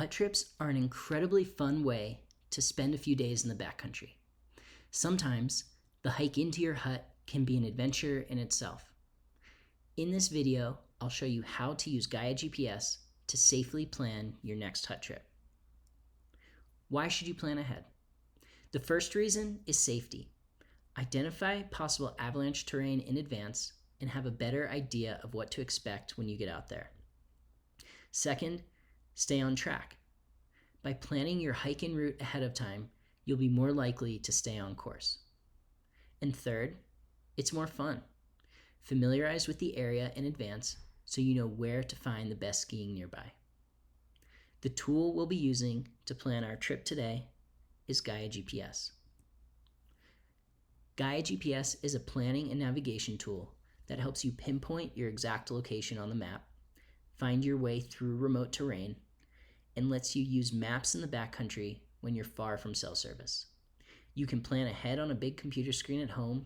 Hut trips are an incredibly fun way to spend a few days in the backcountry. Sometimes, the hike into your hut can be an adventure in itself. In this video, I'll show you how to use Gaia GPS to safely plan your next hut trip. Why should you plan ahead? The first reason is safety. Identify possible avalanche terrain in advance and have a better idea of what to expect when you get out there. Second, stay on track. By planning your hike en route ahead of time, you'll be more likely to stay on course. And third, it's more fun. Familiarize with the area in advance so you know where to find the best skiing nearby. The tool we'll be using to plan our trip today is Gaia GPS. Gaia GPS is a planning and navigation tool that helps you pinpoint your exact location on the map, find your way through remote terrain, and lets you use maps in the backcountry when you're far from cell service. You can plan ahead on a big computer screen at home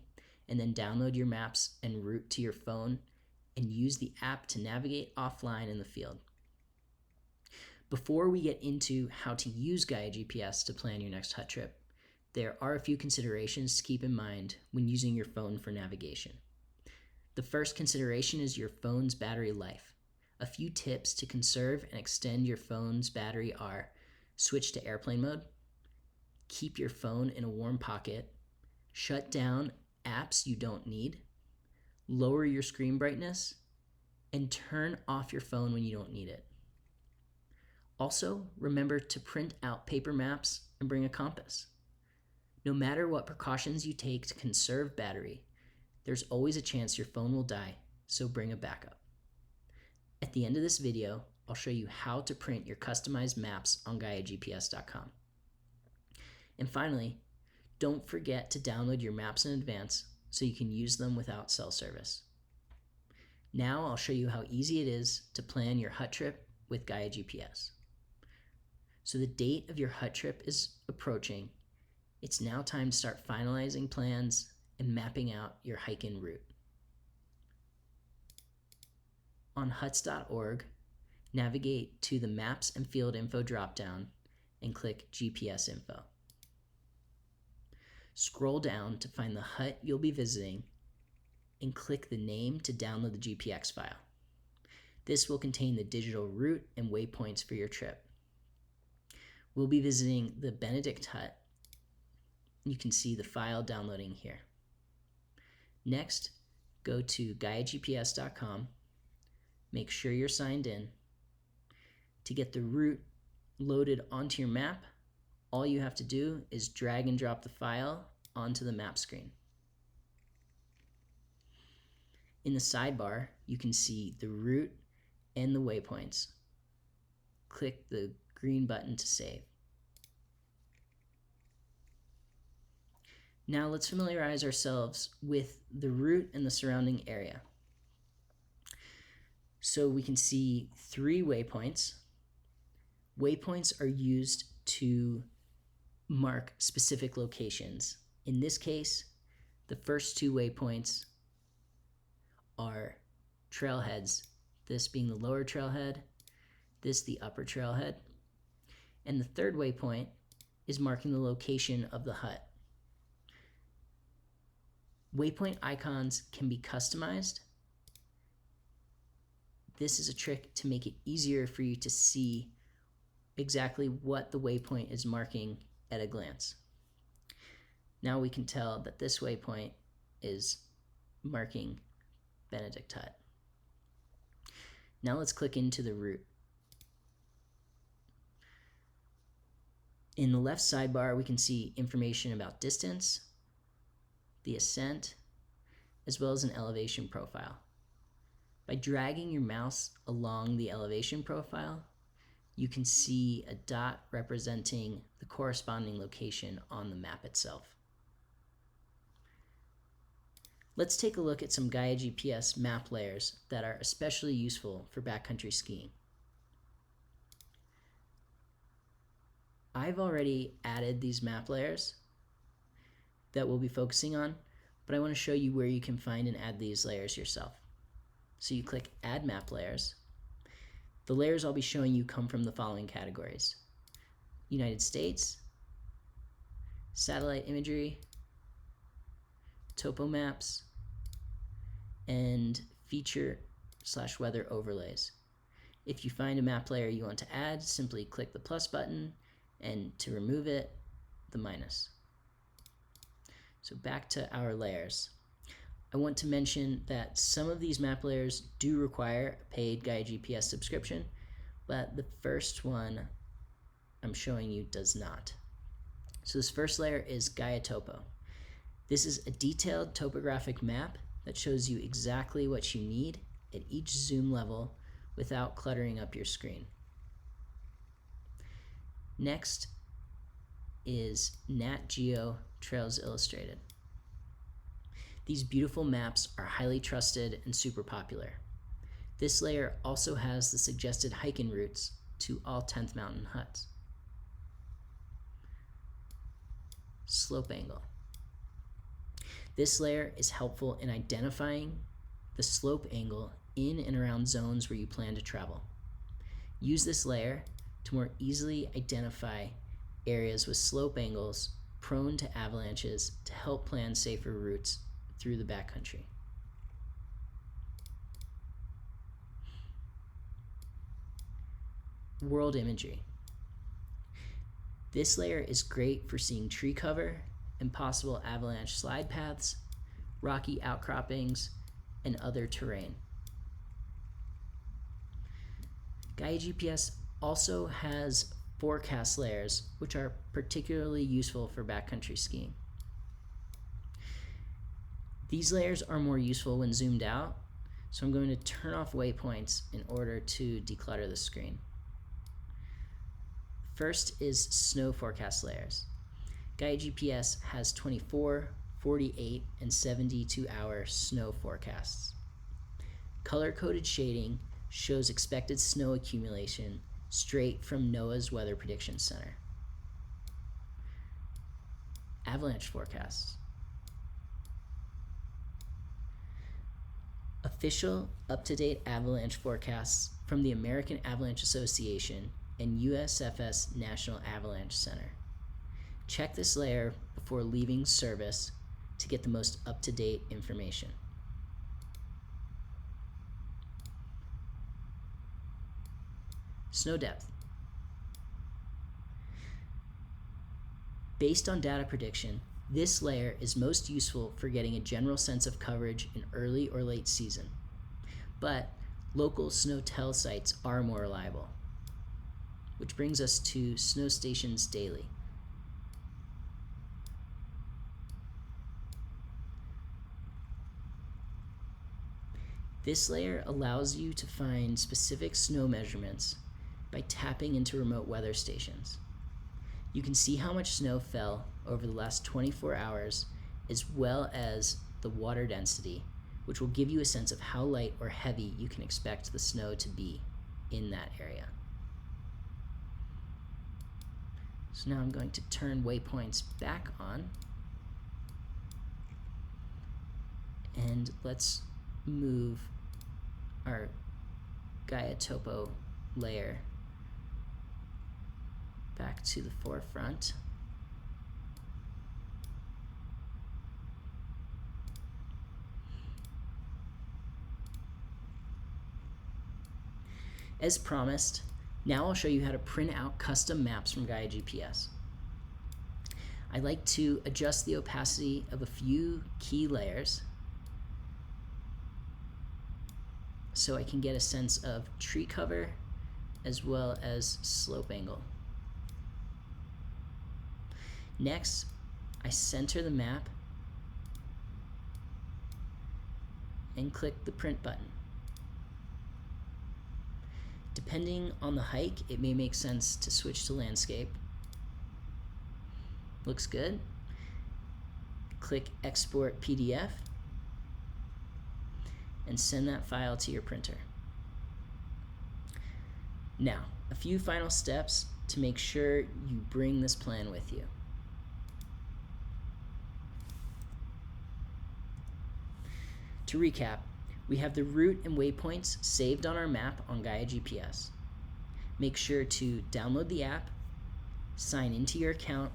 and then download your maps en route to your phone and use the app to navigate offline in the field. Before we get into how to use Gaia GPS to plan your next hut trip, there are a few considerations to keep in mind when using your phone for navigation. The first consideration is your phone's battery life. A few tips to conserve and extend your phone's battery are: switch to airplane mode, keep your phone in a warm pocket, shut down apps you don't need, lower your screen brightness, and turn off your phone when you don't need it. Also, remember to print out paper maps and bring a compass. No matter what precautions you take to conserve battery, there's always a chance your phone will die, so bring a backup. At the end of this video, I'll show you how to print your customized maps on GaiaGPS.com. And finally, don't forget to download your maps in advance so you can use them without cell service. Now I'll show you how easy it is to plan your hut trip with Gaia GPS. So the date of your hut trip is approaching. It's now time to start finalizing plans and mapping out your hike en route. On huts.org, navigate to the Maps and Field Info dropdown and click GPS Info. Scroll down to find the hut you'll be visiting and click the name to download the GPX file. This will contain the digital route and waypoints for your trip. We'll be visiting the Benedict Hut. You can see the file downloading here. Next, go to GaiaGPS.com. Make sure you're signed in. To get the route loaded onto your map, all you have to do is drag and drop the file onto the map screen. In the sidebar, you can see the route and the waypoints. Click the green button to save. Now let's familiarize ourselves with the route and the surrounding area. So we can see 3 waypoints. Waypoints are used to mark specific locations. In this case, the first 2 waypoints are trailheads, this being the lower trailhead, this the upper trailhead. And the third waypoint is marking the location of the hut. Waypoint icons can be customized. This is a trick to make it easier for you to see exactly what the waypoint is marking at a glance. Now we can tell that this waypoint is marking Benedict Hut. Now let's click into the route. In the left sidebar, we can see information about distance, the ascent, as well as an elevation profile. By dragging your mouse along the elevation profile, you can see a dot representing the corresponding location on the map itself. Let's take a look at some Gaia GPS map layers that are especially useful for backcountry skiing. I've already added these map layers that we'll be focusing on, but I want to show you where you can find and add these layers yourself. So you click Add Map Layers, The layers I'll be showing you come from the following categories: United States, satellite imagery, topo maps, and feature/weather overlays. If you find a map layer you want to add, simply click the plus button, and to remove it, the minus. So back to our layers. I want to mention that some of these map layers do require a paid Gaia GPS subscription, but the first one I'm showing you does not. So this first layer is Gaia Topo. This is a detailed topographic map that shows you exactly what you need at each zoom level without cluttering up your screen. Next is Nat Geo Trails Illustrated. These beautiful maps are highly trusted and super popular. This layer also has the suggested hiking routes to all 10th Mountain huts. Slope angle. This layer is helpful in identifying the slope angle in and around zones where you plan to travel. Use this layer to more easily identify areas with slope angles prone to avalanches to help plan safer routes through the backcountry. World imagery. This layer is great for seeing tree cover and possible avalanche slide paths, rocky outcroppings, and other terrain. Gaia GPS also has forecast layers, which are particularly useful for backcountry skiing. These layers are more useful when zoomed out, so I'm going to turn off waypoints in order to declutter the screen. First is snow forecast layers. Gaia GPS has 24, 48, and 72-hour snow forecasts. Color-coded shading shows expected snow accumulation straight from NOAA's Weather Prediction Center. Avalanche forecasts. Official, up-to-date avalanche forecasts from the American Avalanche Association and USFS National Avalanche Center. Check this layer before leaving service to get the most up-to-date information. Snow depth. Based on data prediction, this layer is most useful for getting a general sense of coverage in early or late season, but local snow tell sites are more reliable. Which brings us to Snow Stations Daily. This layer allows you to find specific snow measurements by tapping into remote weather stations. You can see how much snow fell over the last 24 hours, as well as the water density, which will give you a sense of how light or heavy you can expect the snow to be in that area. So now I'm going to turn waypoints back on, and let's move our Gaia Topo layer back to the forefront. As promised, now I'll show you how to print out custom maps from Gaia GPS. I like to adjust the opacity of a few key layers so I can get a sense of tree cover as well as slope angle. Next, I center the map and click the print button. Depending on the hike, it may make sense to switch to landscape. Looks good. Click Export PDF and send that file to your printer. Now, a few final steps to make sure you bring this plan with you. To recap, we have the route and waypoints saved on our map on Gaia GPS. Make sure to download the app, sign into your account,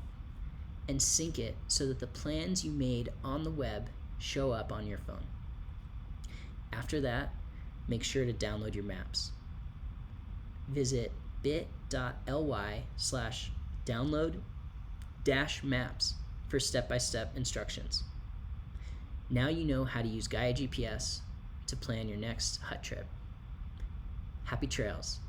and sync it so that the plans you made on the web show up on your phone. After that, make sure to download your maps. Visit bit.ly/download-maps for step-by-step instructions. Now you know how to use Gaia GPS to plan your next hut trip. Happy trails.